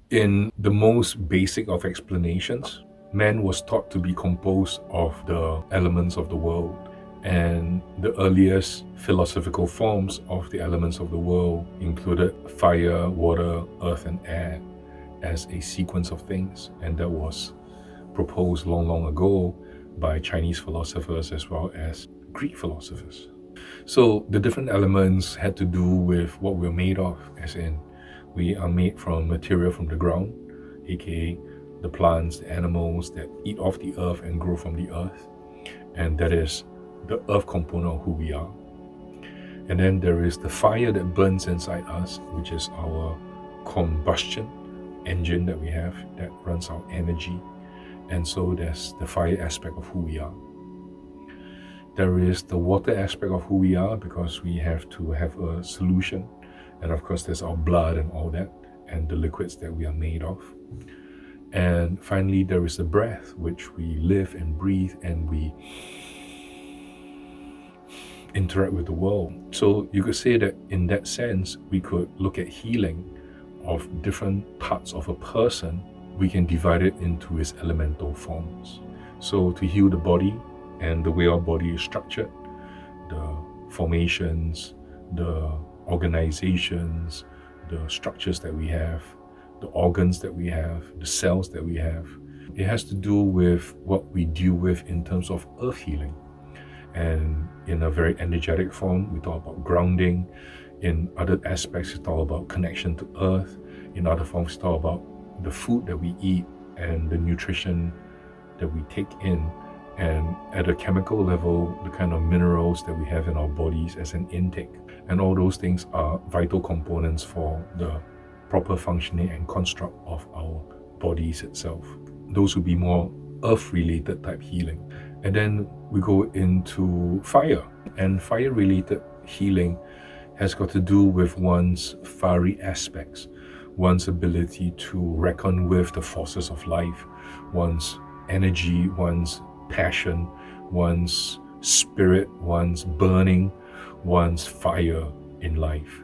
In the most basic of explanations, man was taught to be composed of the elements of the world, and the earliest philosophical forms of the elements of the world included fire, water, earth, and air as a sequence of things, and that was proposed long, long ago by Chinese philosophers as well as Greek philosophers. So the different elements had to do with what we're made of, as in we are made from material from the ground, aka the plants, the animals that eat off the earth and grow from the earth, and that is the earth component of who we are. And then there is the fire that burns inside us, which is our combustion engine that we have that runs our energy. And so there's the fire aspect of who we are. There is the water aspect of who we are, because we have to have a solution. And of course, there's our blood and all that, and the liquids that we are made of. And finally, there is the breath, which we live and breathe, and we interact with the world. So you could say that in that sense, we could look at healing of different parts of a person. We can divide it into its elemental forms. So to heal the body and the way our body is structured, the formations, the organizations, the structures that we have, the organs that we have, the cells that we have, it has to do with what we deal with in terms of earth healing. And in a very energetic form, we talk about grounding. In other aspects, we talk about connection to earth. In other forms, we talk about the food that we eat and the nutrition that we take in. And at a chemical level, the kind of minerals that we have in our bodies as an intake. And all those things are vital components for the proper functioning and construct of our bodies itself. Those would be more earth-related type healing. And then we go into fire. And fire-related healing has got to do with one's fiery aspects, one's ability to reckon with the forces of life, one's energy, one's passion, one's spirit, one's burning, one's fire in life.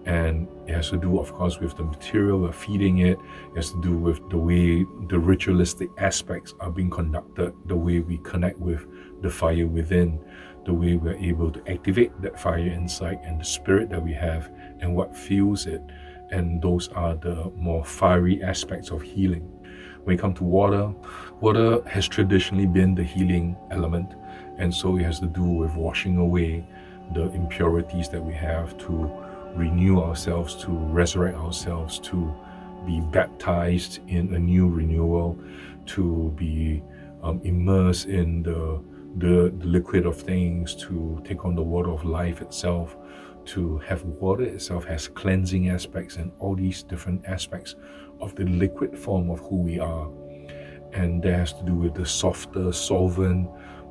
And it has to do, of course, with the material we're feeding it. It has to do with the way the ritualistic aspects are being conducted, the way we connect with the fire within, the way we're able to activate that fire inside, and the spirit that we have and what fuels it. And those are the more fiery aspects of healing. When it comes to water, water has traditionally been the healing element, and so it has to do with washing away the impurities that we have, to renew ourselves, to resurrect ourselves, to be baptized in a new renewal, to be immersed in the liquid of things, to take on the water of life itself, to have water itself has cleansing aspects and all these different aspects of the liquid form of who we are. And that has to do with the softer solvent,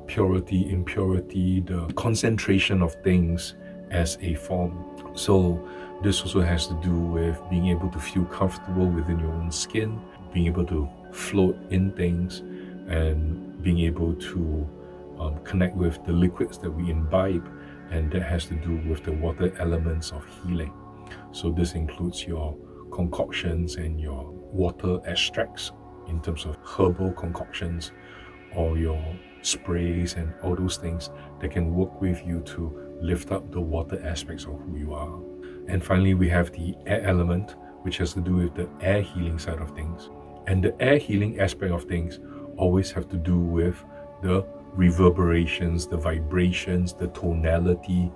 purity, impurity, the concentration of things as a form. So this also has to do with being able to feel comfortable within your own skin, being able to float in things, and being able to connect with the liquids that we imbibe, and that has to do with the water elements of healing. So this includes your concoctions and your water extracts in terms of herbal concoctions, or your sprays and all those things that can work with you to lift up the water aspects of who you are. And finally, we have the air element, which has to do with the air healing side of things. And the air healing aspect of things always have to do with the reverberations, the vibrations, the tonality,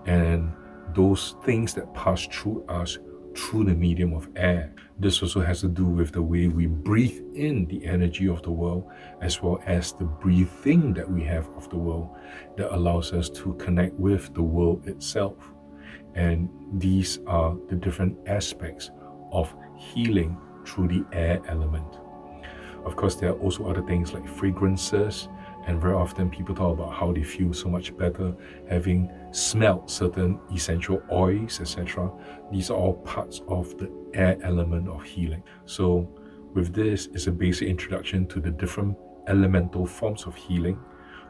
and those things that pass through us through the medium of air. This also has to do with the way we breathe in the energy of the world, as well as the breathing that we have of the world that allows us to connect with the world itself. And these are the different aspects of healing through the air element. Of course, there are also other things like fragrances, and very often people talk about how they feel so much better having smelled certain essential oils, etc. These are all parts of the air element of healing. So with this is a basic introduction to the different elemental forms of healing.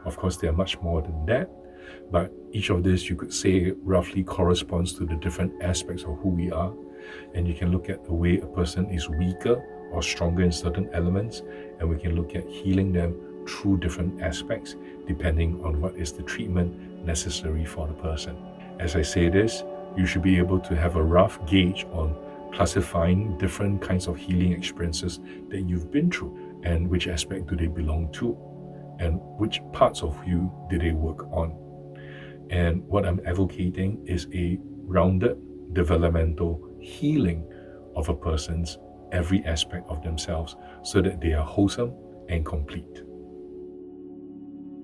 Of course, there are much more than that, but each of this you could say roughly corresponds to the different aspects of who we are. and you can look at the way a person is weaker or stronger in certain elements, and we can look at healing them through different aspects depending on what is the treatment necessary for the person. As I say this, you should be able to have a rough gauge on classifying different kinds of healing experiences that you've been through, and which aspect do they belong to, and which parts of you did they work on. And what I'm advocating is a rounded developmental healing of a person's every aspect of themselves so that they are wholesome and complete.